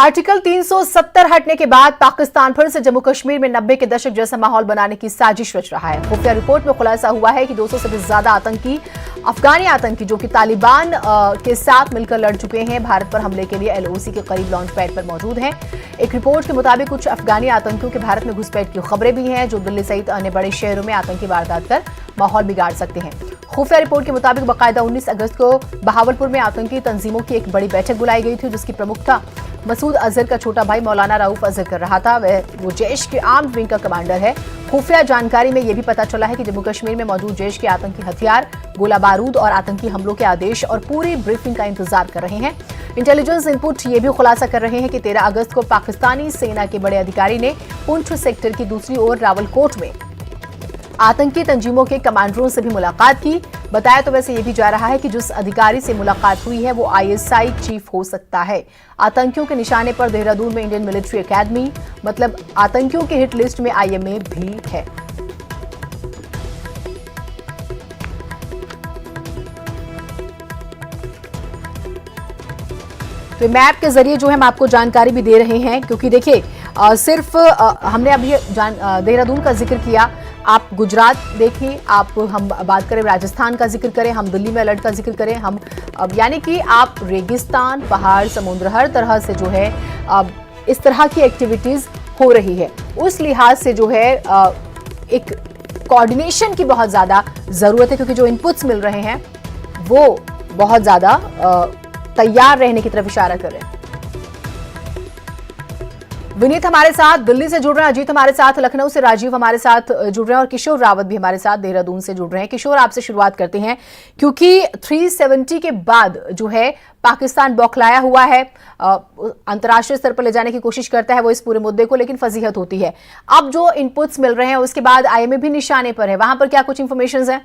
Article 370 हटने के बाद पाकिस्तान फिर से जम्मू कश्मीर में 90 के दशक जैसा माहौल बनाने की साजिश रच रहा है। खुफिया रिपोर्ट में खुलासा हुआ है कि 200 से भी ज्यादा आतंकी अफगानी आतंकी जो कि तालिबान के साथ मिलकर लड़ चुके हैं, भारत पर हमले के लिए एलओसी के करीब लॉन्च पैड पर मौजूद हैं। एक रिपोर्ट के मुताबिक कुछ अफगानी आतंकियों के भारत में घुसपैठ की खबरें भी हैं, जो दिल्ली सहित अन्य बड़े शहरों में आतंकी वारदात कर माहौल बिगाड़ सकते हैं। खुफिया रिपोर्ट के मुताबिक बाकायदा 19 अगस्त को बहावलपुर में आतंकी तंजीमों की एक बड़ी बैठक बुलाई गई थी, जिसकी प्रमुखता मसूद अजहर का छोटा भाई मौलाना रऊफ अजहर कर रहा था। वो जैश के आर्म्ड विंग का कमांडर है। खुफिया जानकारी में यह भी पता चला है कि जम्मू कश्मीर में मौजूद जैश के आतंकी हथियार, गोला बारूद और आतंकी हमलों के आदेश और पूरी ब्रीफिंग का इंतजार कर रहे हैं। इंटेलिजेंस इनपुट ये भी खुलासा कर रहे हैं कि 13 अगस्त को पाकिस्तानी सेना के बड़े अधिकारी ने पुंछ सेक्टर की दूसरी ओर रावलकोट में आतंकी तंजीमों के कमांडरों से भी मुलाकात की। बताया तो वैसे ये भी जा रहा है कि जिस अधिकारी से मुलाकात हुई है वो आईएसआई चीफ हो सकता है। आतंकियों के निशाने पर देहरादून में इंडियन मिलिट्री एकेडमी, मतलब आतंकियों के हिट लिस्ट में आईएमए भी है। तो मैप के जरिए जो है हम आपको जानकारी भी दे रहे हैं, क्योंकि देखिए सिर्फ हमने अभी देहरादून का जिक्र किया, आप गुजरात देखिए, हम बात करें राजस्थान का जिक्र करें, हम दिल्ली में अलर्ट का जिक्र करें, हम यानी कि आप रेगिस्तान, पहाड़, समुद्र, हर तरह से जो है इस तरह की एक्टिविटीज हो रही है। उस लिहाज से जो है एक कोऑर्डिनेशन की बहुत ज्यादा जरूरत है, क्योंकि जो इनपुट्स मिल रहे हैं वो बहुत ज्यादा तैयार रहने की तरफ इशारा कर रहे हैं। विनीत हमारे साथ दिल्ली से जुड़ रहे हैं, अजीत हमारे साथ लखनऊ से, राजीव हमारे साथ जुड़ रहे हैं और किशोर रावत भी हमारे साथ देहरादून से जुड़ रहे हैं। किशोर, आपसे शुरुआत करते हैं, क्योंकि 370 के बाद जो है पाकिस्तान बौखलाया हुआ है, अंतर्राष्ट्रीय स्तर पर ले जाने की कोशिश करता है वो इस पूरे मुद्दे को, लेकिन फजीहत होती है। अब जो इनपुट्स मिल रहे हैं उसके बाद आईएमए भी निशाने पर है, वहां पर क्या कुछ इंफॉर्मेशन है?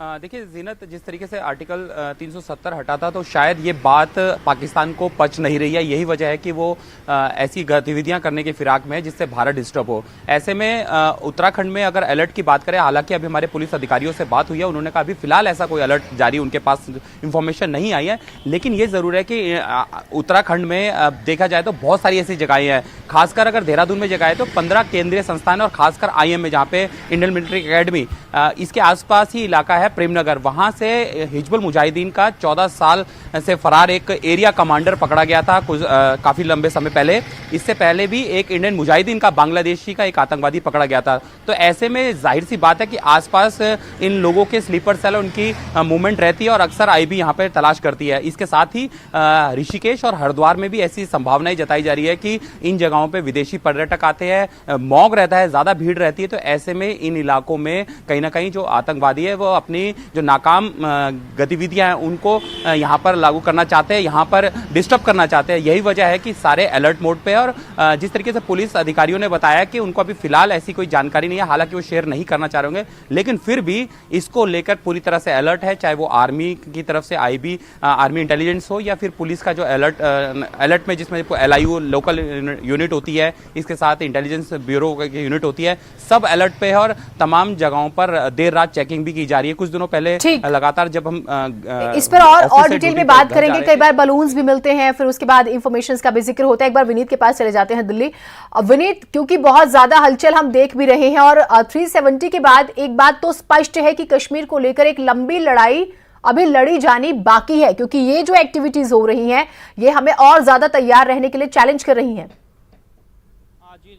देखिए जीनत, जिस तरीके से आर्टिकल 370 हटा था तो शायद ये बात पाकिस्तान को पच नहीं रही है। यही वजह है कि वो ऐसी गतिविधियां करने की फिराक में है जिससे भारत डिस्टर्ब हो। ऐसे में उत्तराखंड में अगर अलर्ट की बात करें, हालांकि अभी हमारे पुलिस अधिकारियों से बात हुई है, उन्होंने कहा अभी फिलहाल ऐसा कोई अलर्ट जारी उनके पास इंफॉर्मेशन नहीं आई है, लेकिन ये जरूर है कि उत्तराखंड में देखा जाए तो बहुत सारी ऐसी जगहें हैं। खासकर अगर देहरादून में जगह है तो 15 केंद्रीय संस्थान और खासकर आईएमए, जहाँ पे इंडियन मिलिट्री एकेडमी, इसके आसपास ही इलाका है प्रेमनगर, वहां से हिजबुल मुजाहिदीन का 14 साल से फरार एक एरिया कमांडर पकड़ा गया था काफी लंबे समय पहले। इससे पहले भी एक इंडियन मुजाहिदीन का, बांग्लादेशी का एक आतंकवादी पकड़ा गया था। तो ऐसे में जाहिर सी बात है कि आसपास इन लोगों के स्लीपर सेल, उनकी मूवमेंट रहती है और अक्सर आईबी यहां पर तलाश करती है। इसके साथ ही ऋषिकेश और हरिद्वार में भी ऐसी संभावनाएं जताई जा रही है कि इन जगहों पर विदेशी पर्यटक आते हैं, मॉग रहता है, ज्यादा भीड़ रहती है। तो ऐसे में इन इलाकों में कहीं ना कहीं जो आतंकवादी है वो अपनी जो नाकाम गतिविधियां हैं उनको यहां पर लागू करना चाहते हैं, यहां पर डिस्टर्ब करना चाहते हैं। यही वजह है कि सारे अलर्ट मोड पे, और जिस तरीके से पुलिस अधिकारियों ने बताया कि उनको अभी फिलहाल ऐसी कोई जानकारी नहीं है, हालांकि वो शेयर नहीं करना चाह रहे होंगे, लेकिन फिर भी इसको लेकर पूरी तरह से अलर्ट है, चाहे वो आर्मी की तरफ से आईबी, आर्मी इंटेलिजेंस हो, या फिर पुलिस का जो अलर्ट में जिसमें LIU लोकल यूनिट होती है, इसके साथ इंटेलिजेंस ब्यूरो की यूनिट होती है, सब अलर्ट पे है और तमाम जगहों पर देर रात चेकिंग भी की जा रही है। कुछ दिनों पहले लगातार जब हम इस पर और डिटेल में बात करेंगे, कई बार बलून्स भी मिलते हैं, फिर उसके बाद इंफॉर्मेशन का भी जिक्र होता है। एक बार विनीत के पास चले जाते हैं दिल्ली। विनीत, क्योंकि बहुत ज्यादा हलचल हम देख भी रहे हैं और 370 के बाद एक बात तो स्पष्ट है कि कश्मीर को लेकर एक लंबी लड़ाई अभी लड़ी जानी बाकी है, क्योंकि ये जो एक्टिविटीज हो रही हैं ये हमें और ज्यादा तैयार रहने के लिए चैलेंज कर रही हैं।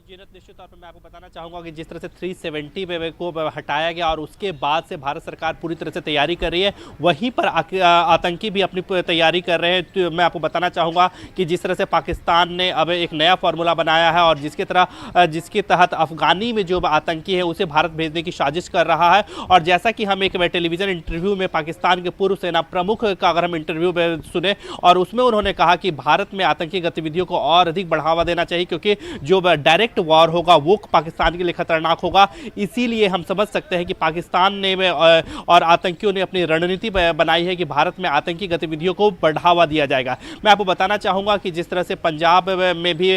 जीनत, निश्चित तौर पर मैं आपको बताना चाहूंगा कि जिस तरह से 370 पे को हटाया गया और उसके बाद से भारत सरकार पूरी तरह से तैयारी कर रही है, वहीं पर आतंकी भी अपनी तैयारी कर रहे हैं। तो मैं आपको बताना चाहूंगा कि जिस तरह से पाकिस्तान ने अब एक नया फार्मूला बनाया है और जिसके तहत अफगानी में जो आतंकी है उसे भारत भेजने की साजिश कर रहा है। और जैसा कि हम एक टेलीविजन इंटरव्यू में पाकिस्तान के पूर्व सेना प्रमुख का अगर हम इंटरव्यू में सुने, और उसमें उन्होंने कहा कि भारत में आतंकी गतिविधियों को और अधिक बढ़ावा देना चाहिए, क्योंकि जो डायरेक्ट वॉर होगा वो पाकिस्तान के लिए खतरनाक होगा। इसीलिए हम समझ सकते हैं कि पाकिस्तान ने और आतंकियों ने अपनी रणनीति बनाई है कि भारत में आतंकी गतिविधियों को बढ़ावा दिया जाएगा। मैं आपको बताना चाहूँगा कि जिस तरह से पंजाब में भी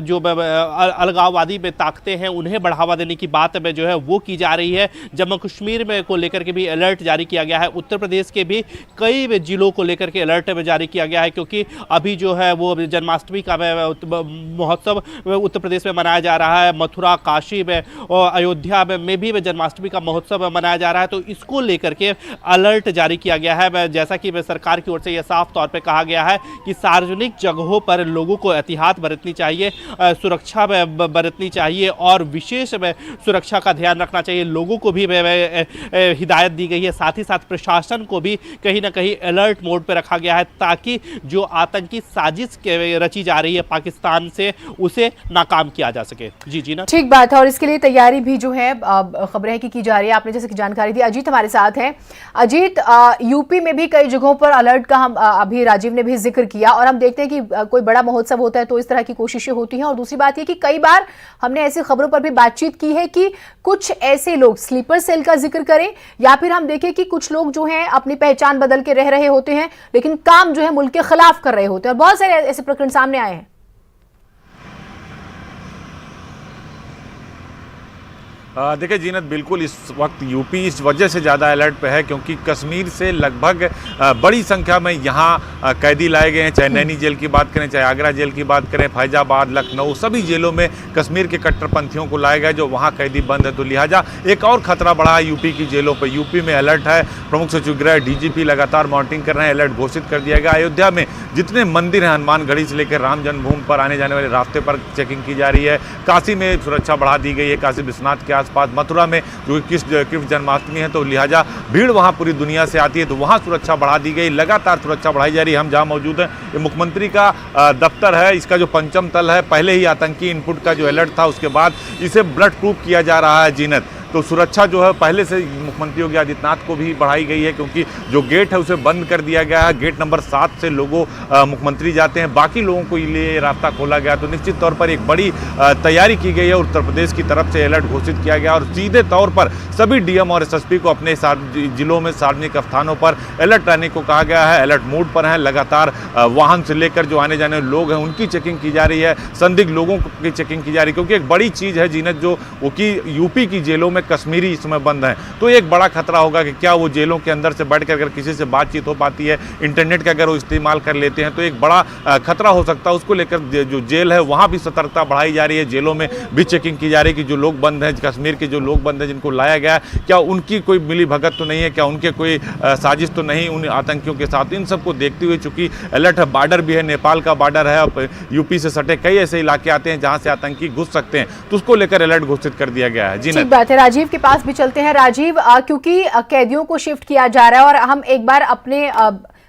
जो अलगाववादी ताकतें हैं उन्हें बढ़ावा देने की बात जो है वो की जा रही है। जम्मू कश्मीर में को लेकर के भी अलर्ट जारी किया गया है। उत्तर प्रदेश के भी कई जिलों को लेकर के अलर्ट जारी किया गया है, क्योंकि अभी जो है वो जन्माष्टमी का महोत्सव उत्तर प्रदेश में मनाया जा रहा है। मथुरा, काशी में और अयोध्या में भी जन्माष्टमी का महोत्सव मनाया जा रहा है। तो इसको लेकर के अलर्ट जारी किया गया है। जैसा कि सरकार की ओर से यह साफ तौर पे कहा गया है कि सार्वजनिक जगहों पर लोगों को एहतियात बरतनी चाहिए, सुरक्षा बरतनी चाहिए और विशेष सुरक्षा का ध्यान रखना चाहिए। लोगों को भी हिदायत दी गई है। साथ ही साथ प्रशासन को भी कहीं ना कहीं अलर्ट मोड पर रखा गया है, ताकि जो आतंकी साजिश रची जा रही है पाकिस्तान से उसे नाकाम किया जा सके। जी ना, ठीक बात है। और इसके लिए तैयारी भी जो है खबरें की जा रही है। आपने जैसे कि जानकारी दी। अजीत हमारे साथ हैं। अजीत, यूपी में भी कई जगहों पर अलर्ट का हम अभी राजीव ने भी जिक्र किया, और हम देखते हैं कि कोई बड़ा महोत्सव होता है तो इस तरह की कोशिशें होती हैं। और दूसरी बात यह कि कई बार हमने ऐसी खबरों पर भी बातचीत की है कि कुछ ऐसे लोग स्लीपर सेल का जिक्र करें, या फिर हम देखें कि कुछ लोग जो हैं अपनी पहचान बदल के रह रहे होते हैं, लेकिन काम जो है मुल्क के खिलाफ कर रहे होते हैं, और बहुत सारे ऐसे प्रकरण सामने आए हैं। देखिए जीनत, बिल्कुल इस वक्त यूपी इस वजह से ज़्यादा अलर्ट पे है क्योंकि कश्मीर से लगभग बड़ी संख्या में यहाँ कैदी लाए गए हैं। चाहे नैनी जेल की बात करें, चाहे आगरा जेल की बात करें, फैजाबाद, लखनऊ, सभी जेलों में कश्मीर के कट्टरपंथियों को लाया गया जो वहाँ कैदी बंद है। तो लिहाजा एक और खतरा बढ़ा है यूपी की जेलों पर। यूपी में अलर्ट है। प्रमुख सचिव गृह DGP लगातार मॉनिटरिंग कर रहे हैं। अलर्ट घोषित कर दिया गया। अयोध्या में जितने मंदिर हैं, हनुमानगढ़ी से लेकर राम जन्मभूमि पर आने जाने वाले रास्ते पर चेकिंग की जा रही है। काशी में सुरक्षा बढ़ा दी गई है, काशी विश्वनाथ के आसपास। मथुरा में जो कृष्ण जन्माष्टमी है तो लिहाजा भीड़ वहां पूरी दुनिया से आती है, तो वहां सुरक्षा बढ़ा दी गई। लगातार सुरक्षा बढ़ाई जा रही है। हम जहां मौजूद हैं, ये मुख्यमंत्री का दफ्तर है। इसका जो पंचम तल है, पहले ही आतंकी इनपुट का जो अलर्ट था उसके बाद इसे ब्लड प्रूफ किया जा रहा है। जीनत, तो सुरक्षा जो है पहले से मुख्यमंत्री योगी आदित्यनाथ को भी बढ़ाई गई है, क्योंकि जो गेट है उसे बंद कर दिया गया है। गेट नंबर 7 से मुख्यमंत्री जाते हैं, बाकी लोगों को लिए रास्ता खोला गया। तो निश्चित तौर पर एक बड़ी तैयारी की गई है। उत्तर प्रदेश की तरफ से अलर्ट घोषित किया गया और सीधे तौर पर सभी DM और SSP को अपने जिलों में सार्वजनिक स्थानों पर अलर्ट रहने को कहा गया है। अलर्ट मोड पर है। लगातार वाहन से लेकर जो आने जाने लोग हैं उनकी चेकिंग की जा रही है। संदिग्ध लोगों की चेकिंग की जा रही है, क्योंकि एक बड़ी चीज़ है जीनत, जो वो कि यूपी की जेलों में कश्मीरी इस समय बंद हैं। तो एक बड़ा खतरा होगा कि क्या वो जेलों के अंदर से बैठकर अगर किसी से बातचीत हो पाती है, इंटरनेट का अगर वो इस्तेमाल कर लेते हैं, तो एक बड़ा खतरा हो सकता है। उसको लेकर जो जेल है वहाँ भी सतर्कता बढ़ाई जा रही है। जेलों में भी चेकिंग की जा रही है कि जो लोग बंद हैं, कश्मीर के जो लोग बंद हैं जिनको लाया गया है, क्या उनकी कोई मिली भगत तो नहीं है, क्या उनके कोई साजिश तो नहीं उन आतंकियों के साथ। इन सबको देखते हुए चूंकि अलर्ट है, बॉर्डर भी है, नेपाल का बॉर्डर है, और यूपी से सटे कई ऐसे इलाके आते हैं जहाँ से आतंकी घुस सकते हैं, तो उसको लेकर अलर्ट घोषित कर दिया गया है। जी ठीक बात है। राजीव के पास भी चलते हैं। राजीव, क्योंकि कैदियों को शिफ्ट किया जा रहा है, और हम एक बार अपने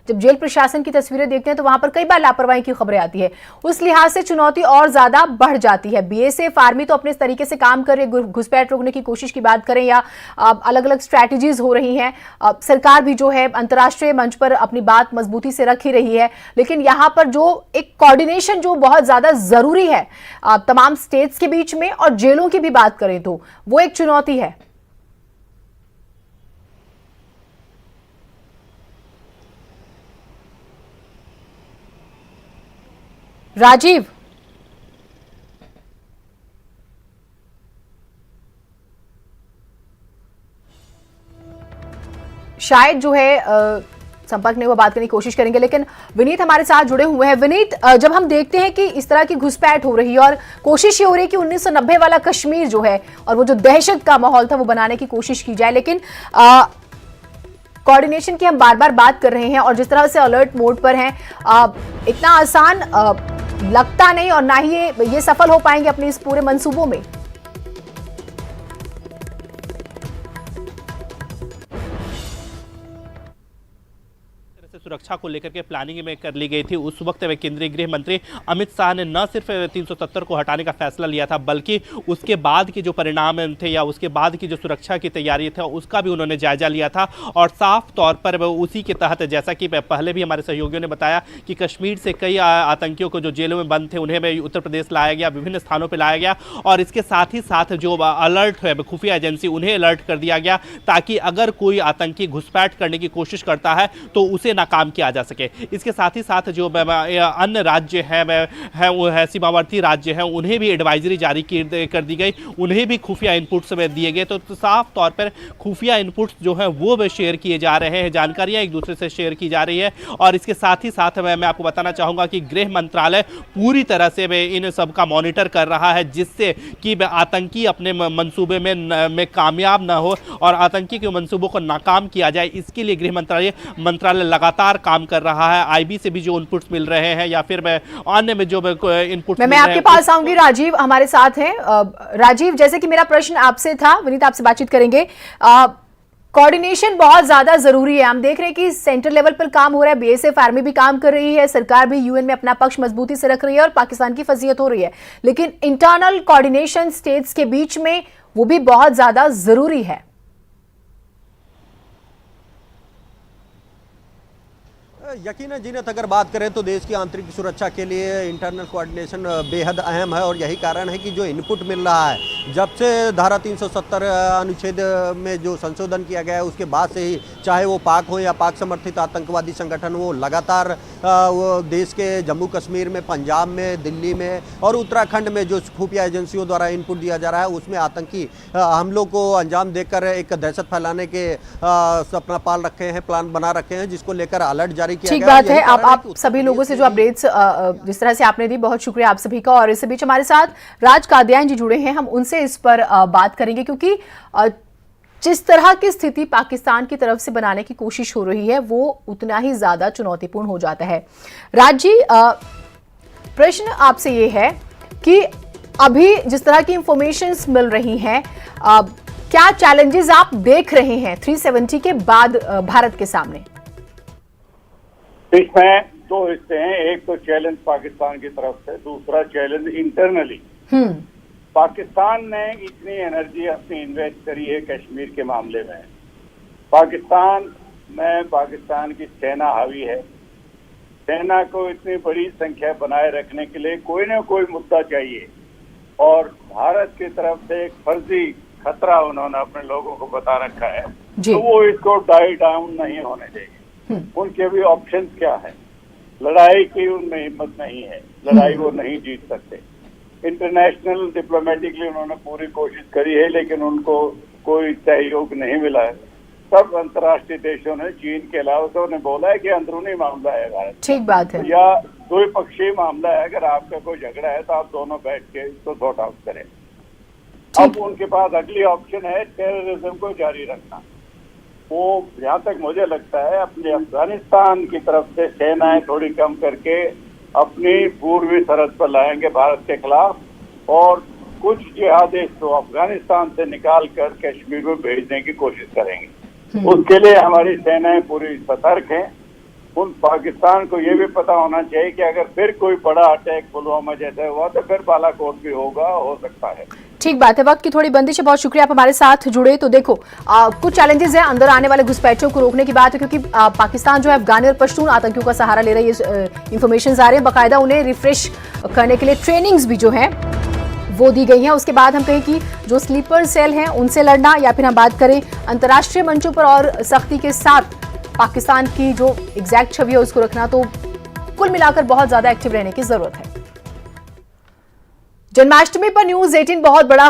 जब जेल प्रशासन की तस्वीरें देखते हैं तो वहां पर कई बार लापरवाही की खबरें आती है, उस लिहाज से चुनौती और ज्यादा बढ़ जाती है। BSF आर्मी तो अपने तरीके से काम कर रही है, घुसपैठ रोकने की कोशिश की बात करें या अलग अलग स्ट्रैटेजीज हो रही हैं। सरकार भी जो है अंतर्राष्ट्रीय मंच पर अपनी बात मजबूती से रख ही रही है, लेकिन यहां पर जो एक कोऑर्डिनेशन जो बहुत ज्यादा जरूरी है तमाम स्टेट्स के बीच में, और जेलों की भी बात करें तो वो एक चुनौती है। राजीव, शायद जो है संपर्क नहीं, वो बात करने की कोशिश करेंगे, लेकिन विनीत हमारे साथ जुड़े हुए हैं। विनीत, जब हम देखते हैं कि इस तरह की घुसपैठ हो रही है और कोशिश ये हो रही है कि 1990 वाला कश्मीर जो है और वो जो दहशत का माहौल था वो बनाने की कोशिश की जाए, लेकिन कोऑर्डिनेशन की हम बार बार बात कर रहे हैं और जिस तरह से अलर्ट मोड पर हैं, इतना आसान लगता नहीं, और ना ही ये सफल हो पाएंगे अपने इस पूरे मंसूबों में। सुरक्षा को लेकर के प्लानिंग में कर ली गई थी, उस वक्त केंद्रीय गृह मंत्री अमित शाह ने न सिर्फ 370 को हटाने का फैसला लिया था, बल्कि उसके बाद के जो परिणाम थे या उसके बाद की जो सुरक्षा की तैयारी थी उसका भी उन्होंने जायजा लिया था। और साफ तौर पर उसी के तहत, जैसा कि पहले भी हमारे सहयोगियों ने बताया कि कश्मीर से कई आतंकियों को जो जेलों में बंद थे उन्हें उत्तर प्रदेश लाया गया, विभिन्न स्थानों पर लाया गया, और इसके साथ ही साथ जो अलर्ट है खुफिया एजेंसी उन्हें अलर्ट कर दिया गया, ताकि अगर कोई आतंकी घुसपैठ करने की कोशिश करता है तो उसे नाकाम किया जा सके। इसके साथ ही साथ जो अन्य राज्य है वो है सीमावर्ती राज्य हैं, उन्हें भी एडवाइजरी जारी कर दी गई, उन्हें भी खुफिया इनपुट्स में दिए गए। तो साफ तौर पर खुफिया इनपुट्स जो हैं वो शेयर किए जा रहे हैं, जानकारियां एक दूसरे से शेयर की जा रही है। और इसके साथ ही साथ मैं आपको बताना चाहूंगा कि गृह मंत्रालय पूरी तरह से इन सब का मॉनिटर कर रहा है, जिससे कि आतंकी अपने मंसूबे में कामयाब ना हो और आतंकी के मंसूबों को नाकाम किया जाए। इसके लिए गृह मंत्रालय लगातार काम कर रहा है। आईबी से भी जो इनपुट्स मिल रहे हैं या फिर अन्य में जो इनपुट्स मैं आपके पास आऊंगी। राजीव हमारे साथ हैं। राजीव, जैसे कि मेरा प्रश्न आपसे था, विनीत आपसे बातचीत करेंगे। कोऑर्डिनेशन बहुत ज्यादा जरूरी है। हम देख रहे हैं कि सेंटर लेवल पर काम हो रहा है, बीएसएफ आर्मी भी काम कर रही है, सरकार भी यूएन में अपना पक्ष मजबूती से रख रही है और पाकिस्तान की फजीहत हो रही है, लेकिन इंटरनल कोऑर्डिनेशन स्टेट्स के बीच में वो भी बहुत ज्यादा जरूरी है। यकीनन जीनत, अगर बात करें तो देश की आंतरिक सुरक्षा के लिए इंटरनल कोऑर्डिनेशन बेहद अहम है, और यही कारण है कि जो इनपुट मिल रहा है, जब से धारा 370 अनुच्छेद में जो संशोधन किया गया है उसके बाद से ही, चाहे वो पाक हो या पाक समर्थित आतंकवादी संगठन हो, लगातार वो देश के जम्मू कश्मीर में, पंजाब में, दिल्ली में और उत्तराखंड में जो खुफिया एजेंसियों द्वारा इनपुट दिया जा रहा है उसमें आतंकी हमलों को अंजाम देकर एक दहशत फैलाने के सपना पाल रखे हैं, प्लान बना रखे हैं, जिसको लेकर अलर्ट जारी किया गया। ठीक बात है। आप सभी लोगों से जो अपडेट्स जिस तरह से आपने दी, बहुत शुक्रिया आप सभी का। और इस बीच हमारे साथ राज कादियान जी जुड़े हैं, हम उनसे इस पर बात करेंगे, क्योंकि जिस तरह की स्थिति पाकिस्तान की तरफ से बनाने की कोशिश हो रही है वो उतना ही ज्यादा चुनौतीपूर्ण हो जाता है। राज जी, प्रश्न आपसे ये है कि अभी जिस तरह की इंफॉर्मेशंस मिल रही हैं, क्या चैलेंजेस आप देख रहे हैं 370 के बाद भारत के सामने? इसमें दो हिस्से हैं। एक तो चैलेंज पाकिस्तान की तरफ से, दूसरा चैलेंज इंटरनली। पाकिस्तान ने इतनी एनर्जी अपनी इन्वेस्ट करी है कश्मीर के मामले में। पाकिस्तान में पाकिस्तान की सेना हावी है। सेना को इतनी बड़ी संख्या बनाए रखने के लिए कोई ना कोई मुद्दा चाहिए, और भारत की तरफ से एक फर्जी खतरा उन्होंने अपने लोगों को बता रखा है, तो वो इसको डाई डाउन नहीं होने देंगे। उनके भी ऑप्शंस क्या है? लड़ाई की उनमें हिम्मत नहीं है, लड़ाई वो नहीं जीत सकते। इंटरनेशनल डिप्लोमेटिकली उन्होंने पूरी कोशिश करी है, लेकिन उनको कोई सहयोग नहीं मिला है। सब अंतर्राष्ट्रीय देशों ने, चीन के अलावा, तो उन्हें बोला है कि अंदरूनी मामला है भारत। ठीक बात है। या द्विपक्षीय मामला है, अगर आपका कोई झगड़ा है तो आप दोनों बैठ के इसको सॉर्ट आउट करें। अब उनके पास अगली ऑप्शन है टेररिज्म को जारी रखना। वो जहाँ तक मुझे लगता है अपने अफगानिस्तान की तरफ से सेनाएं थोड़ी कम करके अपनी पूर्वी सरहद पर लाएंगे भारत के खिलाफ, और कुछ जिहादी तो अफगानिस्तान से निकाल कर कश्मीर में भेजने की कोशिश करेंगे। उसके लिए हमारी सेनाएं पूरी सतर्क हैं। उन पाकिस्तान को ये भी पता होना चाहिए कि अगर फिर कोई बड़ा अटैक पुलवामा जैसा हुआ तो फिर बालाकोट भी होगा, हो सकता है। ठीक बात है। वक्त की थोड़ी बंदिश है। बहुत शुक्रिया आप हमारे साथ जुड़े। तो देखो, कुछ चैलेंजेस हैं अंदर आने वाले घुसपैठियों को रोकने की बात है, क्योंकि पाकिस्तान जो है अफगानी और पश्तून आतंकियों का सहारा ले रही है। इंफॉर्मेशन आ रहे हैं, बाकायदा उन्हें रिफ्रेश करने के लिए ट्रेनिंग्स भी जो है वो दी गई हैं। उसके बाद हम कहें कि जो स्लीपर सेल हैं उनसे लड़ना, या फिर हम बात करें अंतर्राष्ट्रीय मंचों पर और सख्ती के साथ पाकिस्तान की जो एग्जैक्ट छवि है उसको रखना, तो कुल मिलाकर बहुत ज्यादा एक्टिव रहने की जरूरत है। जन्माष्टमी पर न्यूज़ 18 बहुत बड़ा